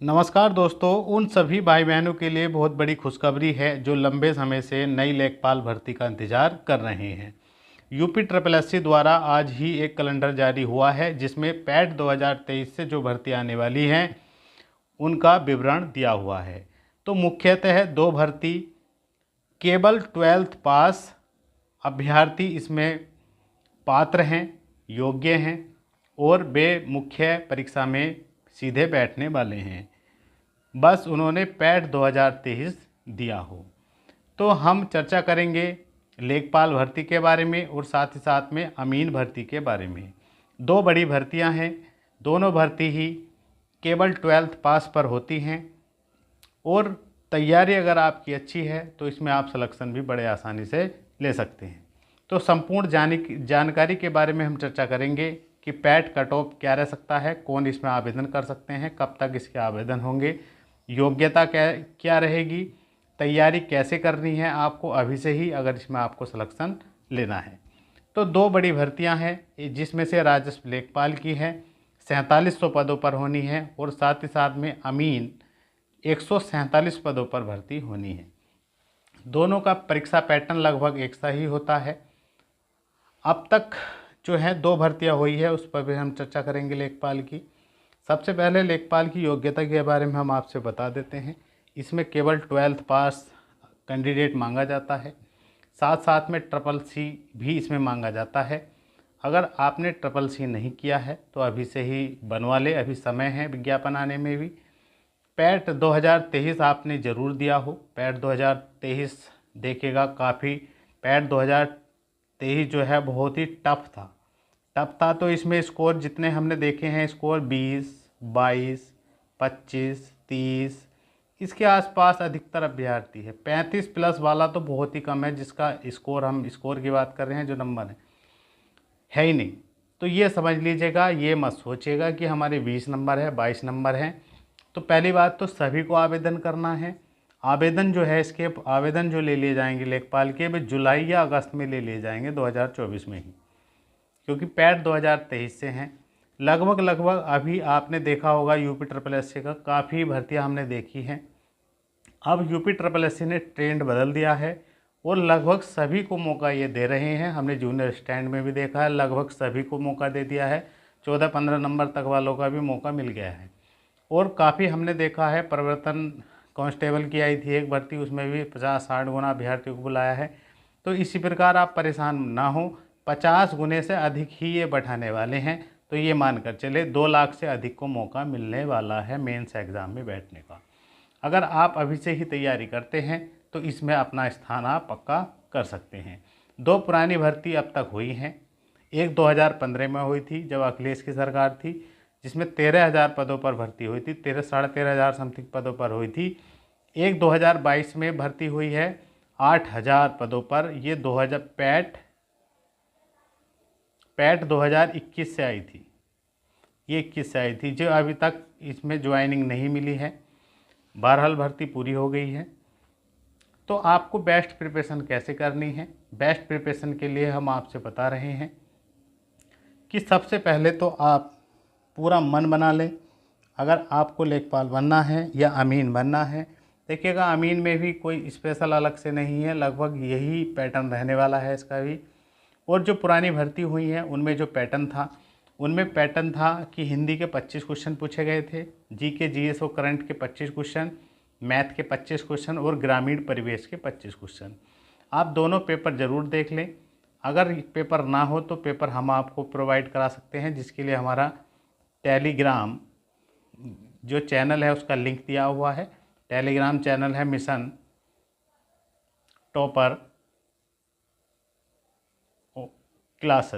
नमस्कार दोस्तों, उन सभी भाई बहनों के लिए बहुत बड़ी खुशखबरी है जो लंबे समय से नई लेखपाल भर्ती का इंतजार कर रहे हैं। यूपी ट्रिपल एससी द्वारा आज ही एक कैलेंडर जारी हुआ है जिसमें पैट 2023 से जो भर्ती आने वाली हैं उनका विवरण दिया हुआ है। तो मुख्यतः दो भर्ती, केवल 12th पास अभ्यर्थी इसमें पात्र हैं, योग्य हैं और वे मुख्य परीक्षा में सीधे बैठने वाले हैं। बस उन्होंने पैट 2023 दिया हो। तो हम चर्चा करेंगे लेखपाल भर्ती के बारे में और साथ ही साथ में अमीन भर्ती के बारे में। दो बड़ी भर्तियां हैं, दोनों भर्ती ही केवल 12th पास पर होती हैं और तैयारी अगर आपकी अच्छी है तो इसमें आप सिलेक्शन भी बड़े आसानी से ले सकते हैं। तो संपूर्ण जानकारी के बारे में हम चर्चा करेंगे कि पैट कट ऑफ क्या रह सकता है, कौन इसमें आवेदन कर सकते हैं, कब तक इसके आवेदन होंगे, योग्यता क्या रहेगी, तैयारी कैसे करनी है आपको अभी से ही अगर इसमें आपको सिलेक्शन लेना है। तो दो बड़ी भर्तियां हैं जिसमें से राजस्व लेखपाल की है 4700 पदों पर होनी है और साथ ही साथ में अमीन 147 पदों पर भर्ती होनी है। दोनों का परीक्षा पैटर्न लगभग एक सा ही होता है। अब तक जो है दो भर्तियां हुई है उस पर भी हम चर्चा करेंगे लेखपाल की। सबसे पहले लेखपाल की योग्यता के बारे में हम आपसे बता देते हैं। इसमें केवल 12th पास कैंडिडेट मांगा जाता है, साथ साथ में ट्रिपल सी भी इसमें मांगा जाता है। अगर आपने ट्रिपल सी नहीं किया है तो अभी से ही बनवा ले, अभी समय है विज्ञापन आने में भी। पैट 2023 आपने ज़रूर दिया हो, पैट 2023 देखेगा काफ़ी। पैट 2023 जो है बहुत ही टफ था तो इसमें स्कोर जितने हमने देखे हैं, स्कोर 20, 22, 25, 30 इसके आसपास अधिकतर अभ्यर्थी है। 35 प्लस वाला तो बहुत ही कम है, जिसका स्कोर हम स्कोर की बात कर रहे हैं, जो नंबर है ही नहीं। तो ये समझ लीजिएगा, ये मत सोचिएगा कि हमारे 20 नंबर है, 22 नंबर हैं। तो पहली बात तो सभी को आवेदन करना है। आवेदन जो है इसके आवेदन जो ले लिए जाएंगे लेखपाल के, वे जुलाई या अगस्त में ले लिए जाएंगे 2024 में ही, क्योंकि पैट 2023 से हैं। लगभग अभी आपने देखा होगा यूपी ट्रिपल एससी का काफ़ी भर्तियां हमने देखी हैं। अब यूपी ट्रिपल एससी ने ट्रेंड बदल दिया है और लगभग सभी को मौका ये दे रहे हैं। हमने जूनियर स्टैंड में भी देखा है, लगभग सभी को मौका दे दिया है। 14-15 नंबर तक वालों का भी मौका मिल गया है। और काफ़ी हमने देखा है, परिवर्तन कांस्टेबल की आई थी एक भर्ती, उसमें भी 50-60 गुना अभ्यर्थियों को बुलाया है। तो इसी प्रकार आप परेशान ना हो, 50 गुने से अधिक ही ये बढ़ाने वाले हैं। तो ये मानकर चले 2 लाख से अधिक को मौका मिलने वाला है मेंस एग्ज़ाम में बैठने का। अगर आप अभी से ही तैयारी करते हैं तो इसमें अपना स्थान आप पक्का कर सकते हैं। दो पुरानी भर्ती अब तक हुई हैं। एक 2015 में हुई थी जब अखिलेश की सरकार थी, जिसमें 13,000 पदों पर भर्ती हुई थी, 13-13,500 समथिंग पदों पर हुई थी। एक 2022 में भर्ती हुई है 8,000 पदों पर। ये 2000 पैट 2021 से आई थी, ये 21 से आई थी, जो अभी तक इसमें ज्वाइनिंग नहीं मिली है। बहरहाल भर्ती पूरी हो गई है। तो आपको बेस्ट प्रिपरेशन कैसे करनी है, बेस्ट प्रिपरेशन के लिए हम आपसे बता रहे हैं कि सबसे पहले तो आप पूरा मन बना लें। अगर आपको लेखपाल बनना है या अमीन बनना है, देखिएगा अमीन में भी कोई स्पेशल अलग से नहीं है, लगभग यही पैटर्न रहने वाला है इसका भी। और जो पुरानी भर्ती हुई है उनमें जो पैटर्न था, उनमें पैटर्न था कि हिंदी के 25 क्वेश्चन पूछे गए थे, जीके जीएस और करंट के 25 क्वेश्चन, मैथ के 25 क्वेश्चन और ग्रामीण परिवेश के 25 क्वेश्चन। आप दोनों पेपर ज़रूर देख लें। अगर पेपर ना हो तो पेपर हम आपको प्रोवाइड करा सकते हैं, जिसके लिए हमारा टेलीग्राम जो चैनल है उसका लिंक दिया हुआ है। टेलीग्राम चैनल है मिशन टॉपर क्लास,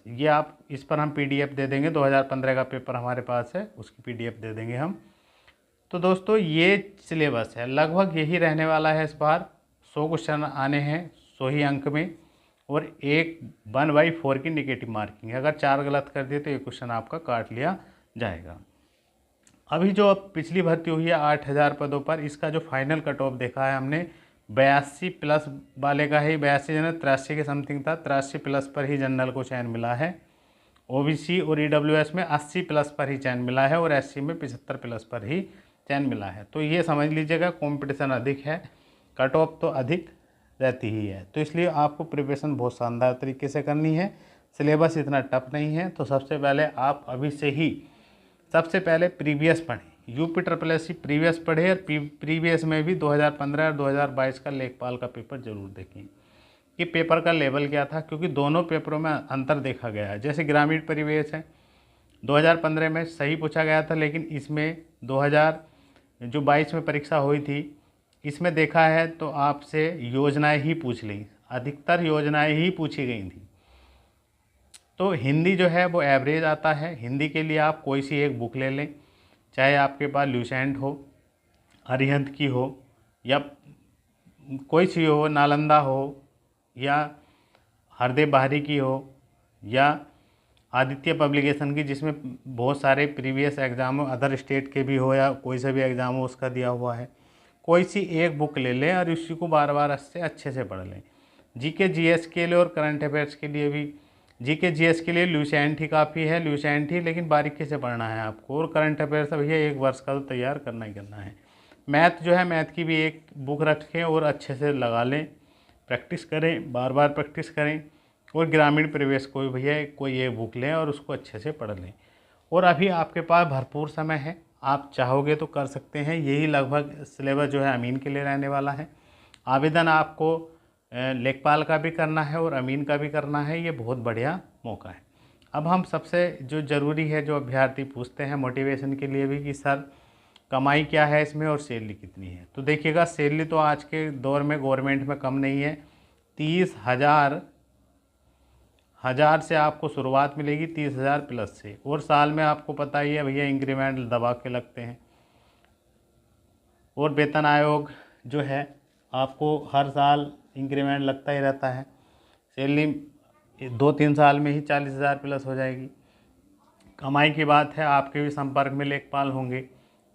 ये आप इस पर हम पीडीएफ दे देंगे। 2015 का पेपर हमारे पास है, उसकी पीडीएफ दे देंगे हम। तो दोस्तों ये सिलेबस है, लगभग यही रहने वाला है इस बार। 100 क्वेश्चन आने हैं 100 ही अंक में, और एक 1/4 की नेगेटिव मार्किंग है। अगर 4 गलत कर दिए तो ये क्वेश्चन आपका काट लिया जाएगा। अभी जो अब पिछली भर्ती हुई है 8,000 पदों पर, इसका जो फाइनल कट ऑफ देखा है हमने 82 प्लस वाले का ही, 82 जन 83 के समथिंग था, 83 प्लस पर ही जनरल को चयन मिला है। ओबीसी और ईडब्ल्यूएस में 80 प्लस पर ही चयन मिला है और एससी में 75 प्लस पर ही चयन मिला है। तो ये समझ लीजिएगा कंपटीशन अधिक है, कट ऑफ तो अधिक रहती ही है। तो इसलिए आपको प्रिपरेशन बहुत शानदार तरीके से करनी है। सिलेबस इतना टफ नहीं है। तो सबसे पहले आप अभी से ही सबसे पहले प्रीवियस पढ़ें, यूपी ट्रिपल एससी प्रीवियस पढ़े और प्रीवियस में भी 2015 और 2022 का लेखपाल का पेपर जरूर देखें कि पेपर का लेवल क्या था, क्योंकि दोनों पेपरों में अंतर देखा गया है। जैसे ग्रामीण परिवेश है 2015 में सही पूछा गया था, लेकिन इसमें 2022 में परीक्षा हुई थी, इसमें देखा है तो आपसे योजनाएं ही पूछ ली, अधिकतर योजनाएं ही पूछी गई थी। तो हिंदी जो है वो एवरेज आता है। हिंदी के लिए आप कोई सी एक बुक ले लें, चाहे आपके पास ल्यूसेंट हो, अरिहंत की हो, या कोई सी हो, नालंदा हो, या हरदेव बाहरी की हो, या आदित्य पब्लिकेशन की जिसमें बहुत सारे प्रीवियस एग्ज़ाम अदर स्टेट के भी हो, या कोई सा भी एग्ज़ाम हो उसका दिया हुआ है, कोई सी एक बुक ले लें और इसी को बार बार अच्छे से पढ़ लें। जीके जीएस के लिए और करंट अफेयर्स के लिए भी, जीके जीएस के लिए ल्यूसेंट ही काफ़ी है, ल्यूसेंट ही, लेकिन बारीकी से पढ़ना है आपको। और करंट अफेयर्स भैया एक वर्ष का तो तैयार करना ही करना है। मैथ जो है, मैथ की भी एक बुक रखें और अच्छे से लगा लें, प्रैक्टिस करें, बार बार प्रैक्टिस करें। और ग्रामीण परिवेश को भी भैया कोई एक बुक लें और उसको अच्छे से पढ़ लें। और अभी आपके पास भरपूर समय है, आप चाहोगे तो कर सकते हैं। यही लगभग सिलेबस जो है अमीन के लिए रहने वाला है। आवेदन आपको लेखपाल का भी करना है और अमीन का भी करना है। ये बहुत बढ़िया मौका है। अब हम सबसे जो ज़रूरी है, जो अभ्यर्थी पूछते हैं मोटिवेशन के लिए भी, कि सर कमाई क्या है इसमें और सैलरी कितनी है। तो देखिएगा, सैलरी तो आज के दौर में गवर्नमेंट में कम नहीं है। 30,000 से आपको शुरुआत मिलेगी, 30,000 प्लस से। और साल में आपको पता ही है भैया इंक्रीमेंट दबा के लगते हैं। और वेतन आयोग जो है आपको हर साल इंक्रीमेंट लगता ही रहता है। सैलरी 2-3 साल में ही 40,000 प्लस हो जाएगी। कमाई की बात है, आपके भी संपर्क में लेखपाल होंगे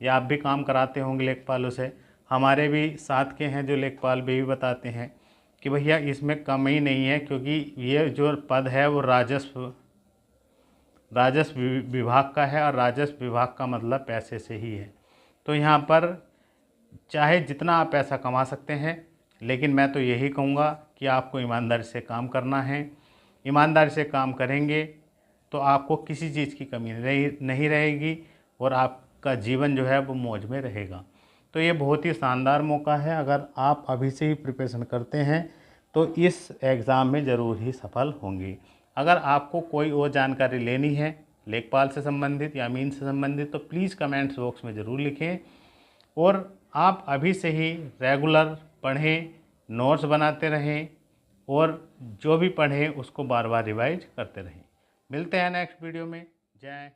या आप भी काम कराते होंगे लेखपालों से। हमारे भी साथ के हैं जो लेखपाल भी बताते हैं कि भैया इसमें कमी नहीं है, क्योंकि ये जो पद है वो राजस्व विभाग का है, और राजस्व विभाग का मतलब पैसे से ही है। तो यहाँ पर चाहे जितना आप पैसा कमा सकते हैं, लेकिन मैं तो यही कहूँगा कि आपको ईमानदारी से काम करना है। ईमानदारी से काम करेंगे तो आपको किसी चीज़ की कमी नहीं रहेगी और आपका जीवन जो है वो मौज में रहेगा। तो ये बहुत ही शानदार मौका है। अगर आप अभी से ही प्रिपरेशन करते हैं तो इस एग्ज़ाम में ज़रूर ही सफल होंगे। अगर आपको कोई और जानकारी लेनी है लेखपाल से संबंधित या अमीन से संबंधित, तो प्लीज़ कमेंट्स बॉक्स में ज़रूर लिखें। और आप अभी से ही रेगुलर पढ़ें, नोट्स बनाते रहें, और जो भी पढ़ें उसको बार बार रिवाइज करते रहें। मिलते हैं नेक्स्ट वीडियो में। जय